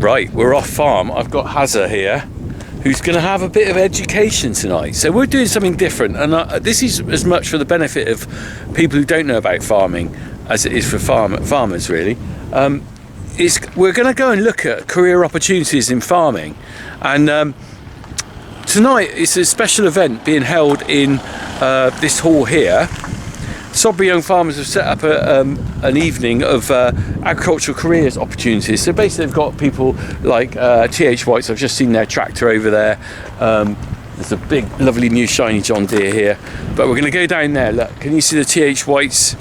Right, we're off farm. I've got Hazza here, who's going to have a bit of education tonight. So we're doing something different, and this is as much for the benefit of people who don't know about farming as it is for farmers, really. We're going to go and look at career opportunities in farming, and tonight it's a special event being held in this hall here. Val Young Farmers have set up an evening of agricultural careers opportunities. So basically they've got people like TH Whites. I've just seen their tractor over there. There's a big lovely new shiny John Deere here, but we're going to go down there. Look, can you see the TH Whites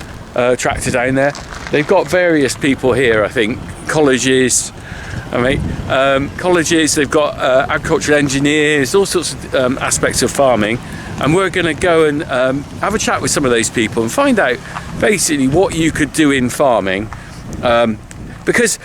tractor down there? They've got various people here, I think, colleges, colleges, they've got agricultural engineers, all sorts of aspects of farming. And we're going to go and have a chat with some of those people and find out basically what you could do in farming. Because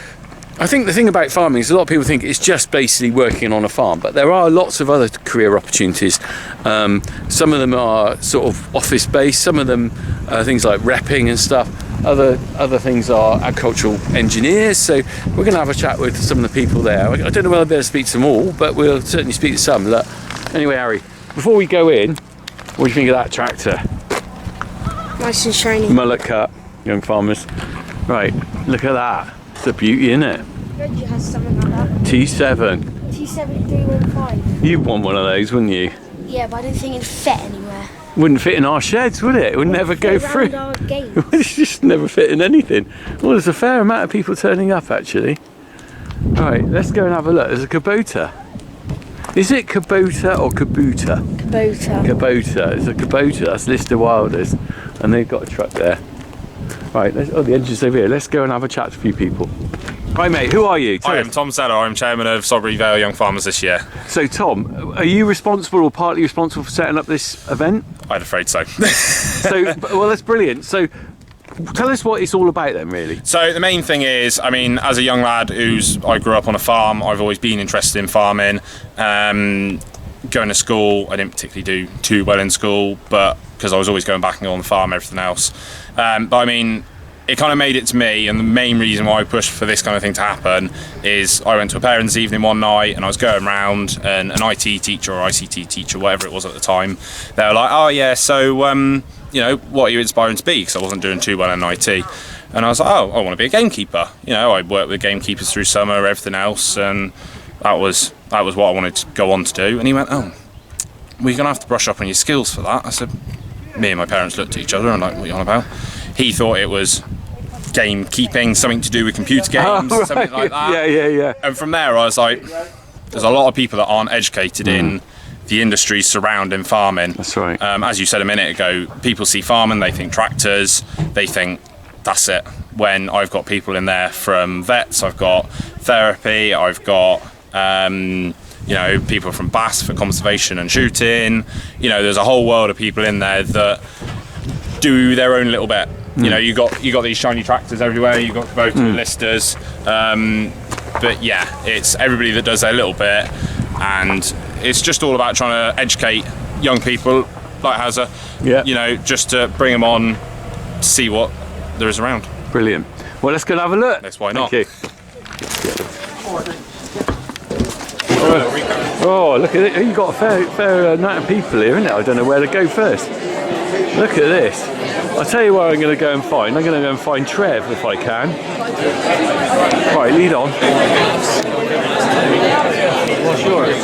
I think the thing about farming is a lot of people think it's just basically working on a farm, but there are lots of other career opportunities. Some of them are sort of office based, some of them are things like repping and stuff. Other things are agricultural engineers. So we're going to have a chat with some of the people there. I don't know whether I'll be able to speak to them all, but we'll certainly speak to some. Look, anyway, Harry, before we go in, what do you think of that tractor? Nice and shiny. Mullet cut, Young Farmers. Right, look at that. It's a beauty, isn't it? Reggie has something like that. T7. T7 315. You'd want one of those, wouldn't you? Yeah, but I don't think it'd fit anywhere. Wouldn't fit in our sheds, would it? It would never go through. Our gates. It's just never fit in anything. Well, there's a fair amount of people turning up, actually. Right, let's go and have a look. There's a Kubota. Is it Kubota or Kubota? Kubota. Kubota. It's a Kubota. That's Lister Wilders. And they've got a truck there. Right, the engine's over here. Let's go and have a chat to a few people. Hi, mate. Who are you? I am Tom Seller. I'm chairman of Val Young Farmers this year. So, Tom, are you responsible or partly responsible for setting up this event? I'd afraid so. Well, that's brilliant. So, tell us what it's all about then, really. So the main thing is, I mean, as a young lad I grew up on a farm, I've always been interested in farming. Going to school, I didn't particularly do too well in school, but because I was always going back and on the farm, everything else. But I mean, it kind of made it to me, and the main reason why I pushed for this kind of thing to happen is I went to a parents' evening one night and I was going around, and an IT teacher or ICT teacher, whatever it was at the time, they were like, oh yeah, so you know, what are you inspiring to be? Because I wasn't doing too well in IT. And I was like, oh, I want to be a gamekeeper. You know, I worked with gamekeepers through summer, everything else, and that was what I wanted to go on to do. And he went, oh, well, you're going to have to brush up on your skills for that. I said, me and my parents looked at each other and like, what are you on about? He thought it was gamekeeping, something to do with computer games, right. Something like that. Yeah. And from there, I was like, there's a lot of people that aren't educated in the industry surrounding farming. That's right. As you said a minute ago, people see farming, they think tractors, they think that's it. When I've got people in there from vets, I've got therapy, I've got you know, people from BAS for conservation and shooting. You know, there's a whole world of people in there that do their own little bit. You know, you got these shiny tractors everywhere. You got Kubota listers, but yeah, it's everybody that does their little bit, and it's just all about trying to educate young people like Hazza. Yeah. You know, just to bring them on to see what there is around. Brilliant. Well, let's go and have a look. That's why not. Thank you. Oh, look at it. You've got a fair amount of people here, isn't it? I don't know where to go first. Look at this. I'll tell you where I'm going to go and find. I'm going to go and find Trev if I can. Right, lead on. What's yours?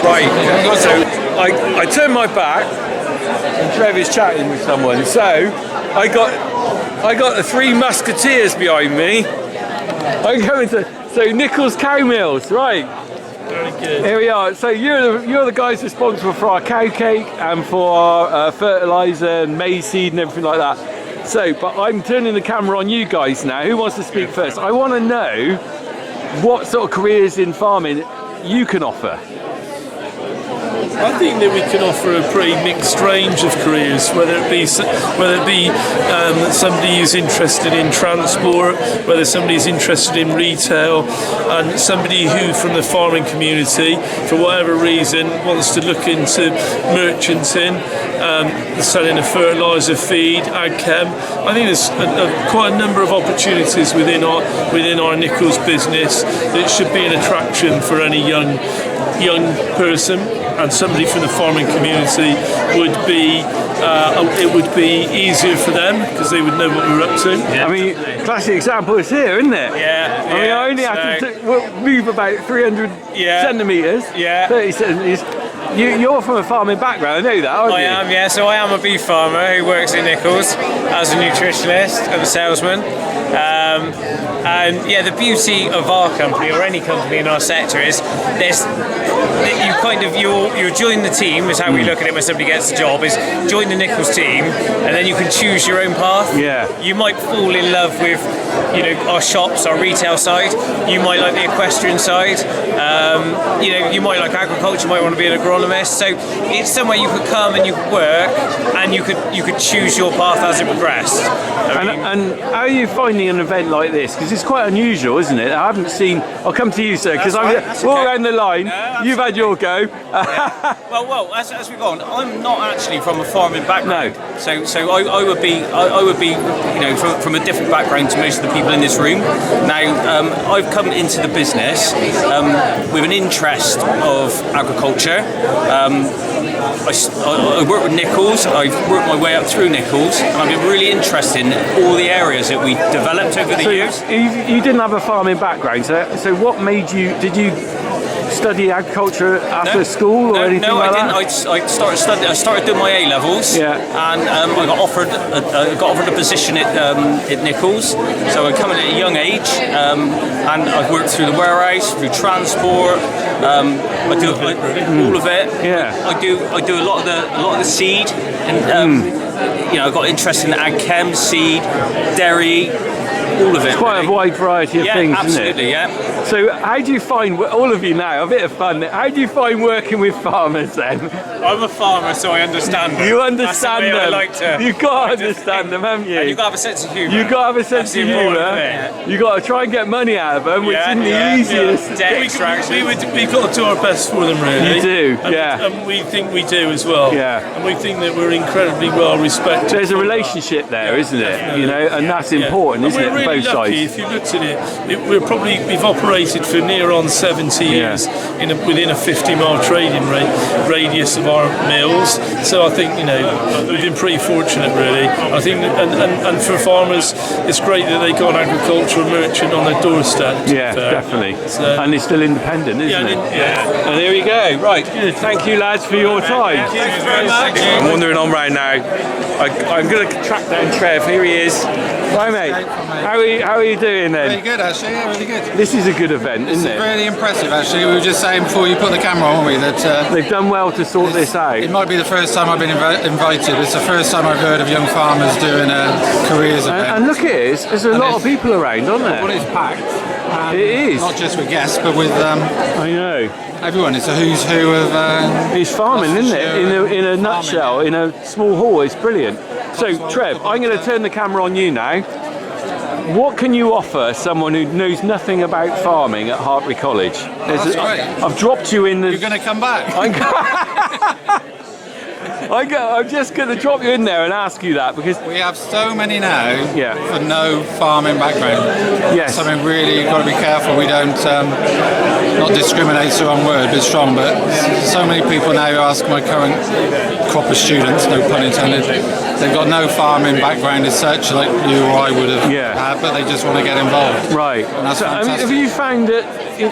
Right, so I turned my back and Trev is chatting with someone. So I got the Three Musketeers behind me. I'm going to Nichels cow mills, right? Very good. Here we are. So you're the guys responsible for our cow cake and for our fertiliser and maize seed and everything like that. So, but I'm turning the camera on you guys now. Who wants to speak first? I want to know what sort of careers in farming you can offer. I think that we can offer a pretty mixed range of careers, whether it be somebody who's interested in transport, whether somebody is interested in retail, and somebody who from the farming community, for whatever reason, wants to look into merchanting, selling a fertiliser, feed, ag chem. I think there's quite a number of opportunities within our Nichels business that should be an attraction for any young person, and somebody from the farming community would be it would be easier for them because they would know what we're up to. I mean, classic example is here, isn't it? Yeah. I mean, I only have to move about 300 centimetres, 30 centimetres. You're from a farming background, I know that, aren't you? I am, yeah. So I am a beef farmer who works in Nichels as a nutritionist and a salesman. And yeah, the beauty of our company or any company in our sector is you join the team is how we look at it when somebody gets a job, is join the Nichels team and then you can choose your own path. Yeah. You might fall in love with our shops, our retail side. You might like the equestrian side. You might like agriculture, you might want to be an agronomist. So it's somewhere you could come and you could work and you could choose your path as it progressed. And how are you finding an event like this? Because it's quite unusual, isn't it? I haven't seen. I'll come to you, sir, because I'm all around the line. No, you've had your go. Yeah. Well, as we go on, I'm not actually from a farming background. No. So I would be from a different background to most of the people in this room. Now, I've come into the business with an interest of agriculture. I work with Nichels. I've worked my way up through Nichels, and I've been really interested in all the areas that we developed over the years. You didn't have a farming background, so what made you? Did you study agriculture after school or anything like that? No, I didn't. I started doing my A levels, and I got offered a position at Nichels. So I come in at a young age, and I've worked through the warehouse, through transport. I do all of it. Yeah. I do a lot of the seed, and I got interested in ag chem, seed, dairy. All of it. It's quite a wide variety of things, absolutely, isn't it? Yeah. So how do you find, all of you now, a bit of fun, how do you find working with farmers then? I'm a farmer, so I understand them. You understand That's the way them. I like to. You've got to understand them, haven't you? And you've got to have a sense of humour. You've got to have a sense of humour. You've got to try and get money out of them, which isn't the easiest. Debt extraction. We've got to do our best for them, really. You do, and we think we do as well. Yeah. And we think that we're incredibly well respected. There's a relationship there, isn't it? Definitely. And that's important, isn't it? We're really Both lucky. sides. If you looked at it, we've operated for near on 70 years within a 50-mile trading radius of our mills. So I think we've been pretty fortunate, really. I think, and for farmers, it's great that they got an agricultural merchant on their doorstep. Yeah, definitely. So, and it's still independent, isn't it? Yeah. And there we go. Right. Good. Thank you, lads, for your time. Thank you very much. I'm wandering on right now. I'm going to track down Trev. Here he is. Hi, mate. How are you doing then? Really good, actually. Yeah, really good. This is a good event, isn't it? Really impressive, actually. We were just saying before you put the camera on, weren't we, that they've done well to sort this out. it might be the first time I've been invited. It's the first time I've heard of young farmers doing a careers event. And look at it, there's a lot of people around, aren't there? Well, it's packed. It is. Not just with guests, but with I know. everyone. It's a who's who of. It's farming, isn't it? In a nutshell, in a small hall. It's brilliant. So, Trev, I'm going to turn the camera on you now. What can you offer someone who knows nothing about farming at Hartbury College? That's great. I've dropped you in the. You're going to come back. I'm just going to drop you in there and ask you that because We have so many now Yeah. for no farming background. Yes. Something really, you've got to be careful we don't not discriminate, so one word, but strong. But so many people now ask my current crop of students, no pun intended, they've got no farming background as such, like you or I would have had, but they just want to get involved. Right. And that's So, fantastic. have you found that?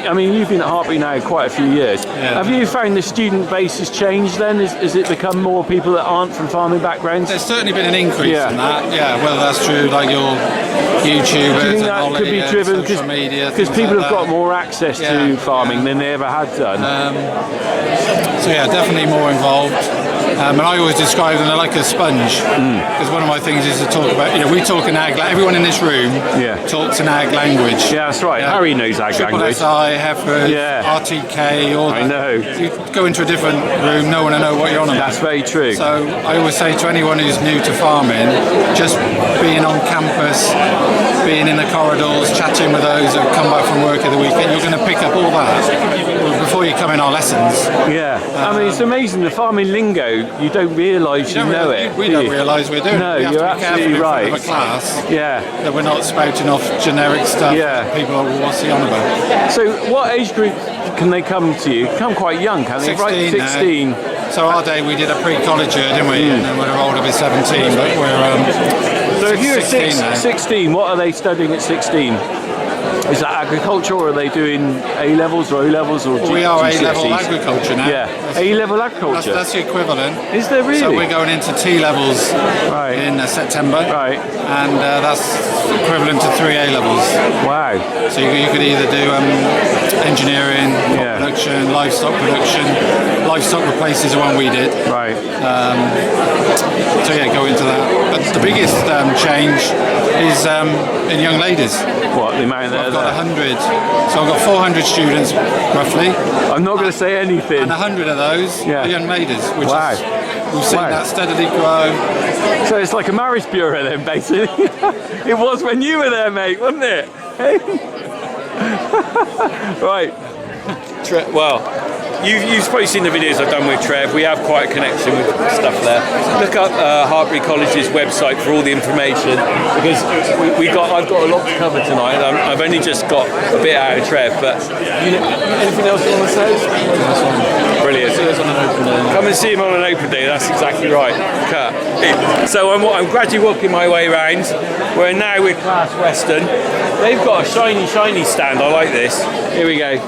I mean, you've been at Hartbury now quite a few years. Yeah. Have you found the student base has changed then? Has it become more people that aren't from farming backgrounds? There's certainly been an increase Yeah. in that, whether that's true, like your YouTubers, Do you think and that Ollie could be and driven social media, because things people like have got that. more access to Yeah, farming than they ever had done? So yeah, definitely more involved. And I always describe them, they're like a sponge. Because one of my things is to talk about, we talk in ag, everyone in this room talks in ag language. Yeah, that's right. Harry knows ag language. SI, Heifers, RTK, all that. I know. You go into a different room, no one will know what you're on about. That's very true. So I always say to anyone who's new to farming, just being on campus, being in the corridors, chatting with those who come back from work at the weekend, you're going to pick up all that before you come in our lessons. Yeah, I mean, it's amazing, the farming lingo, you don't realise you know it. We don't realise we're doing it. No, we have you're to be absolutely careful right. in front of a class that we're not spouting off generic stuff. People are, what's he on about? So what age group can they come to you? Come quite young, can they? 16. Right, 16. So our day we did a pre-college year, didn't we? And then we're older, we're 17, but we're so if you're 16, what are they studying at 16? Is that agriculture, or are they doing A-levels or O-levels or We are GCSEs? A-level agriculture now. Yeah, A-level agriculture. That's the equivalent. Is there really? So we're going into T-levels in September. Right. And that's equivalent to 3 A-levels. Wow. So you could either do engineering, production, livestock production. Livestock replaces the one we did. Right. So go into that. But the biggest change is in young ladies. What, the amount I've got 100. So I've got 400 students, roughly. I'm not going to say anything. And 100 of those are young ladies, which is, we've seen that steadily grow. So it's like a marriage bureau then, basically. It was when you were there, mate, wasn't it? Right. Well, you've probably seen the videos I've done with Trev. We have quite a connection with stuff there. Look up Hartbury College's website for all the information, because I've got a lot to cover tonight. I've only just got a bit out of Trev, but anything else you want to say? Brilliant. Come and see him on an open day. That's exactly right. So I'm gradually working my way around. We're now with Class Western. They've got a shiny stand. I like this. Here we go.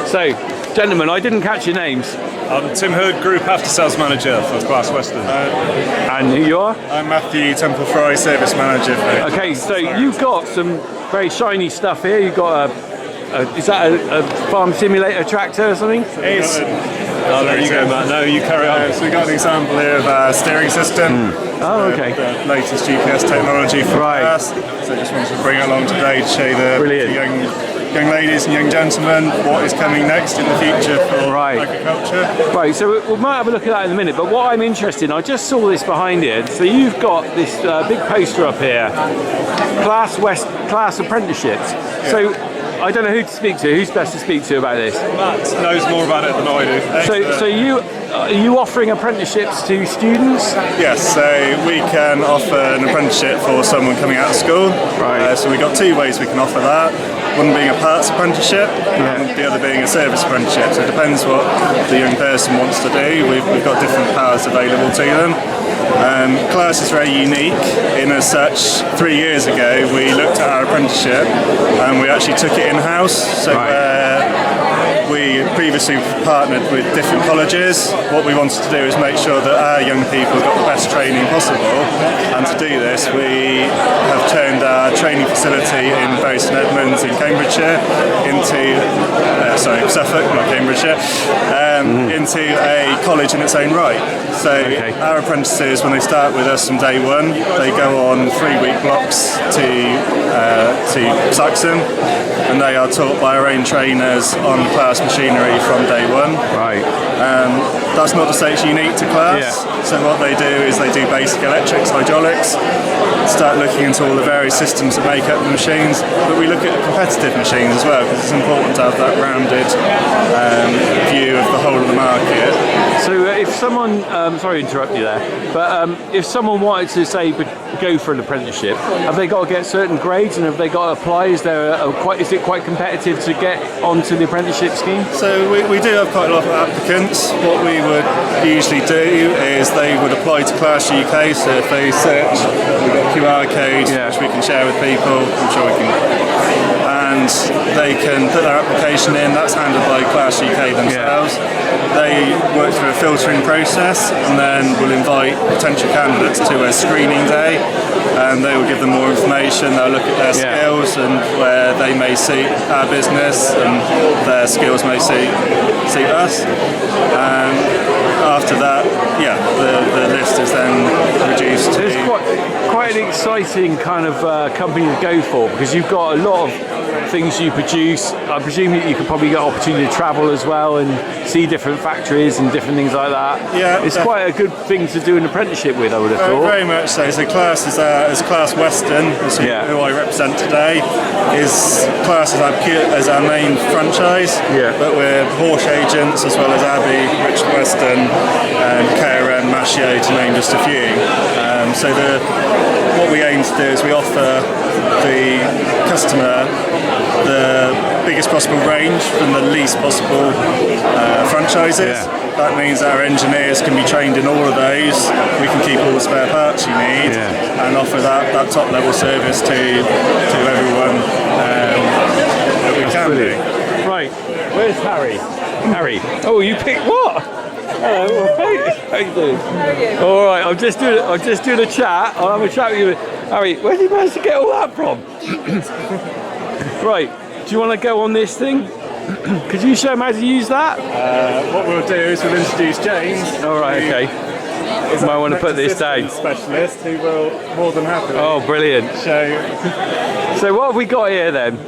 So, gentlemen, I didn't catch your names. I'm Tim Hood, Group After Sales Manager for Class Western. And who you are? I'm Matthew Temple Fry, Service Manager. Okay, so you've got some very shiny stuff here. You've got is that a farm simulator tractor or something? It's... there you go, Matt. No, you carry on. So we've got an example here of a steering system. Oh, okay. The latest GPS technology for Class. So I just wanted to bring it along today to show the young ladies and young gentlemen what is coming next in the future for agriculture. Right, so we might have a look at that in a minute, but what I'm interested in, I just saw this behind here. So you've got this big poster up here, Class Apprenticeships. Yeah. So I don't know who to speak to. Who's best to speak to about this? Matt knows more about it than I do. So are you offering apprenticeships to students? Yes, so we can offer an apprenticeship for someone coming out of school. Right. So we've got 2 ways we can offer that. One being a parts apprenticeship, and the other being a service apprenticeship. So it depends what the young person wants to do. We've got different paths available to them. Class is very unique in as such. 3 years ago we looked at our apprenticeship and we actually took it in-house. So we previously partnered with different colleges. What we wanted to do is make sure that our young people got the best training possible, and to do this we have turned our training facility in Bury St Edmunds in Cambridgeshire into Suffolk, not Cambridgeshire, into a college in its own right. So our apprentices, when they start with us from day one, they go on 3-week blocks to Saxon, and they are taught by our own trainers on Class machinery from day one. Right. That's not to say it's unique to Class. So what they do is they do basic electrics, hydraulics, start looking into all the various systems that make up the machines, but we look at competitive machines as well, because it's important to have that rounded view of the whole of the market. So if someone, sorry to interrupt you there, but if someone wanted to say go for an apprenticeship, have they got to get certain grades, and have they got to apply? Is it quite competitive to get onto the apprenticeship scheme? So we do have quite a lot of applicants. What we would usually do is they would apply to Class UK. So if they search, we've got a QR code which we can share with people. I'm sure we can. and they can put their application in. That's handled by Class UK themselves. They work through a filtering process, and then we'll invite potential candidates to a screening day, and they will give them more information. They'll look at their skills and where they may suit our business, and their skills may suit us. And after that, the list is then reduced to... It's quite an exciting kind of company to go for, because you've got a lot of things you produce. I presume that you could probably get opportunity to travel as well and see different factories and different things like that. Yeah, it's quite a good thing to do an apprenticeship with, I would have thought. Very much so. So Class is Class Western, who I represent today. Is Class as our main franchise, but we're Porsche agents as well as Abbey, Richard Western, and KRM, Machio, to name just a few. So what we aim to do is we offer the customer the biggest possible range from the least possible franchises. That means our engineers can be trained in all of those. We can keep all the spare parts you need and offer that top level service to everyone that we can do. Right, where's Harry? Harry. Oh, you picked what? Hello, how you doing? How are you? All right, I'm just doing a chat. I'll have a chat with you. Harry, where did you manage to get all that from? Right, do you want to go on this thing? Could you show them how to use that? What we'll do is we'll introduce James. All right, okay. You might want to put this down. Specialist who will more than happily. Oh, brilliant. So what have we got here then?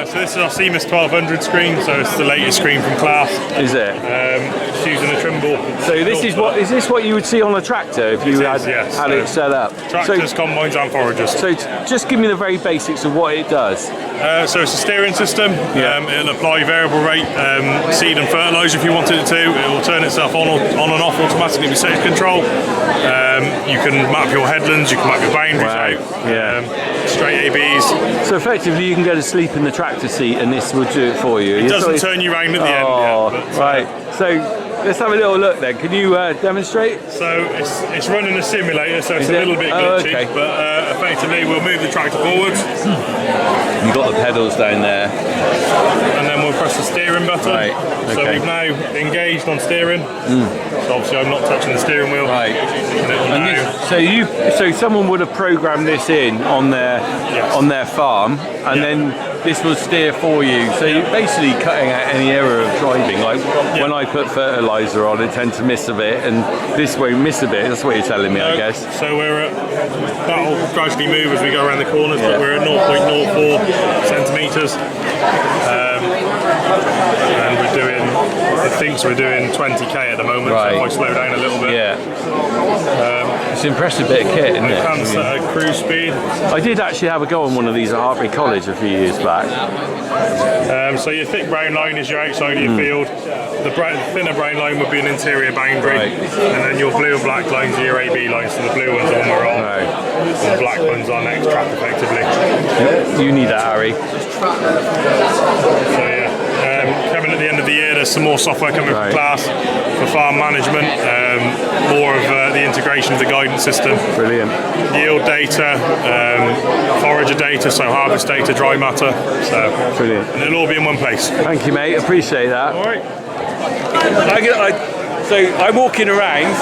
So this is our CMIS 1200 screen, so it's the latest screen from Class. Is it? It's using a Trimble. So is this what you would see on a tractor if you had it set up? Tractors, combines and foragers. So just give me the very basics of what it does. So it's a steering system. It'll apply variable rate seed and fertiliser if you wanted it to. It will turn itself on and off automatically with section control. You can map your headlands, you can map your boundaries out. Straight ABs. So effectively you can go to sleep in the tractor seat and this will do it for you. It doesn't turn you round at the end. Right. So let's have a little look then. Can you demonstrate? So it's running a simulator, so it's a little bit glitchy, but effectively we'll move the tractor forwards. You've got the pedals down there. And then we'll press the steering button. Right. Okay. So we've now engaged on steering. So obviously I'm not touching the steering wheel. Right. So someone would have programmed this in on their farm, and then this will steer for you. So you're basically cutting out any error of driving. Like when I put fertiliser on, it tends to miss a bit, and this won't miss a bit. That's what you're telling me, I guess. So that'll gradually move as we go around the corners, but we're at 0.04 centimetres. And we're doing 20k at the moment, so if I slow down a little bit. It's an impressive bit of kit, isn't it? I can set a cruise speed. I did actually have a go on one of these at Hartbury College a few years back. So your thick brown line is your outside of your field. The thinner brown line would be an interior boundary, and then your blue and black lines are your AB lines. So the blue ones on we're on, and the black ones are next track effectively. You need that, Harry. So coming at the end of the year, there's some more software coming from Class for farm management, more of the integration of the guidance system. Brilliant. Yield data, forager data, so harvest data, dry matter. So brilliant. And it'll all be in one place. Thank you, mate. Appreciate that. All right. So I'm walking around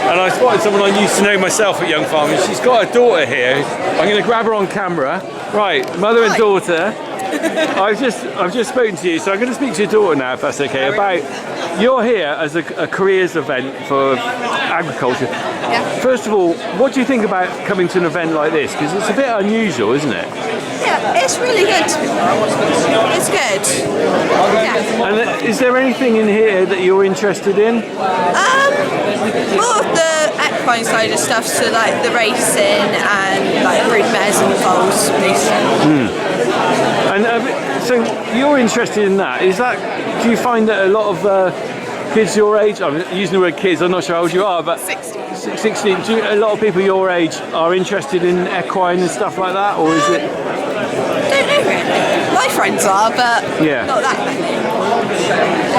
and I spotted someone I used to know myself at Young Farmers. She's got a daughter here. I'm going to grab her on camera. Right, mother and daughter. I've just spoken to you, so I'm going to speak to your daughter now, if that's okay. About you're here as a careers event for agriculture. Yeah. First of all, what do you think about coming to an event like this? Because it's a bit unusual, isn't it? Yeah, it's really good. It's good. Yeah. And is there anything in here that you're interested in? More of the equine side of stuff, so like the racing and like brood mares and foals. And so you're interested in that. Is that? Do you find that a lot of kids your age? I'm using the word kids. I'm not sure how old you are, but 16. A lot of people your age are interested in equine and stuff like that, or is it? Don't know really. My friends are, but not that many.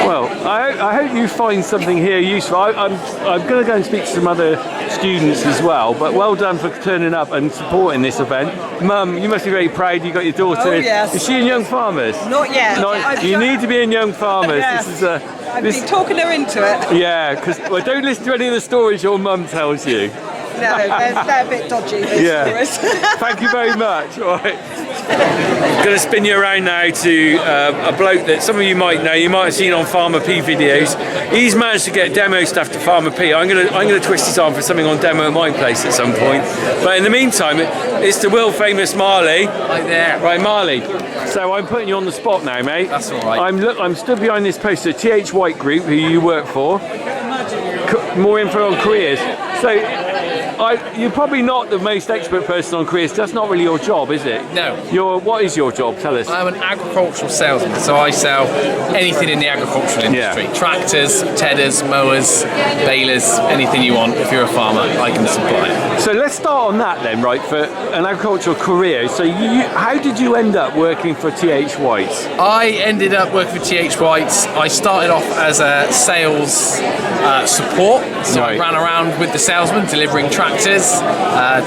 Well, I hope you find something here useful. I'm going to go and speak to some other students as well, but well done for turning up and supporting this event. Mum, you must be very proud you got your daughter. Oh, yes. Is she in Young Farmers? Not yet. You need to be in Young Farmers. Yes. This is I've been talking her into it. Yeah, because don't listen to any of the stories your mum tells you. No, they're a bit dodgy, those stories. Thank you very much. All right. I'm going to spin you around now to a bloke that some of you might know. You might have seen on Farmer P videos. He's managed to get demo stuff to Farmer P. I'm going to twist his arm for something on demo at my place at some point. But in the meantime, it's the world famous Marley. Right there. Right, Marley. So I'm putting you on the spot now, mate. That's all right. I'm stood behind this poster, TH White Group, who you work for. More info on careers. So you're probably not the most expert person on careers. That's not really your job, is it? No. What is your job? Tell us. I'm an agricultural salesman, so I sell anything in the agricultural industry. Yeah. Tractors, tedders, mowers, balers, anything you want. If you're a farmer, I can supply it. So let's start on that then, right, for an agricultural career. So how did you end up working for TH White's? I ended up working for TH White's. I started off as a sales support, so I ran around with the salesman delivering tractors,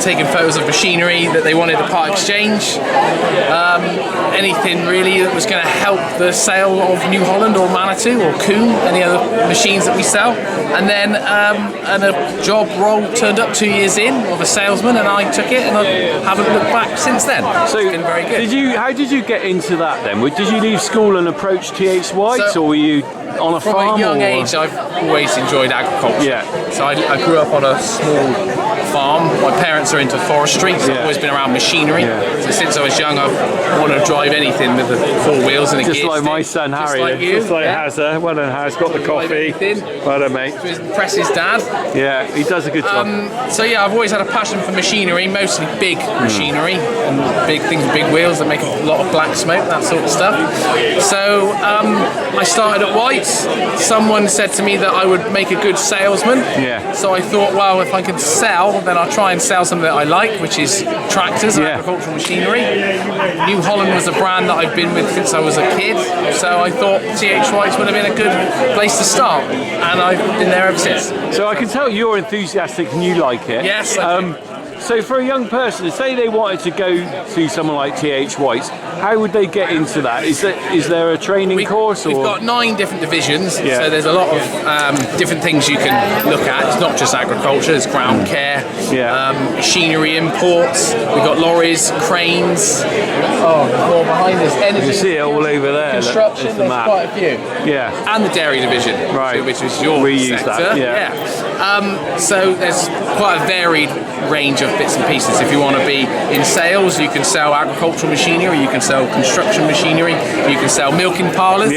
taking photos of machinery that they wanted to part exchange, anything really that was going to help the sale of New Holland or Manitou or Coon, any other machines that we sell. And then a job role turned up 2 years in of a salesman, and I took it, and I haven't looked back since then. So it's been very good. How did you get into that then? Did you leave school and approach TH White's, or were you on a farm? From a young age, I've always enjoyed agriculture. Yeah. So I grew up on a small farm. My parents are into forestry, so I've always been around machinery. Yeah. So since I was young, I've wanted to drive anything with the 4 wheels and a gear. Just like my son Harry. Just like you. Just like Hazza. Well done, Haz. Got the coffee. Well done, mate. To impress his dad. Yeah, he does a good job. So yeah, I've always had a passion for machinery, mostly big machinery and big things with big wheels that make a lot of black smoke, that sort of stuff. So I started at White's. Someone said to me that I would make a good salesman. Yeah. So I thought, well, if I can sell, then I'll try and sell something that I like, which is tractors and agricultural machinery. New Holland was a brand that I've been with since I was a kid, so I thought TH White's would have been a good place to start, and I've been there ever since. So I can tell you're enthusiastic and you like it. Yes, I do. So for a young person, say they wanted to go to someone like TH White's, how would they get into that? Is there a training course? We've got 9 different divisions, so there's a lot of different things you can look at. It's not just agriculture, there's ground care, machinery imports, we've got lorries, cranes, more behind us, energy. You see it all over there. Construction, there's quite a few. Yeah. And the dairy division, which is your sector. That, yeah. So there's quite a varied range of bits and pieces. If you want to be in sales, you can sell agricultural machinery, you can sell construction machinery, you can sell milking parlours,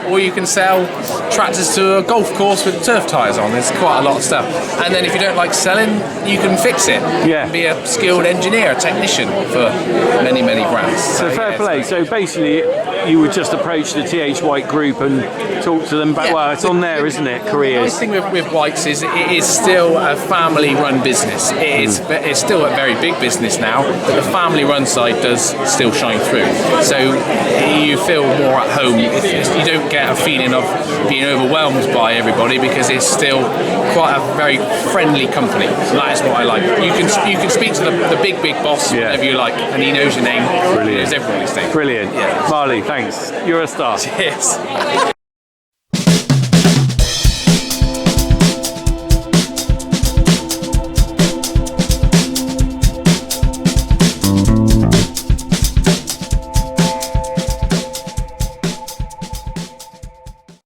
or you can sell tractors to a golf course with turf tyres on. There's quite a lot of stuff. And then if you don't like selling, you can fix it. Yeah. And be a skilled engineer, a technician for many, many brands. So fair play. So basically, you would just approach the TH White group and talk to them about, well, it's on there, isn't it? Careers. The nice thing with White's is it is still a family-run business. It's still a very big business now, but the family-run side does still shine through. So you feel more at home. You don't get a feeling of being overwhelmed by everybody, because it's still quite a very friendly company. So that is what I like. You can speak to the big boss whenever you like, and he knows your name. Brilliant. He knows everybody's name. Brilliant. Yeah. Marley, thanks. You're a star. Cheers.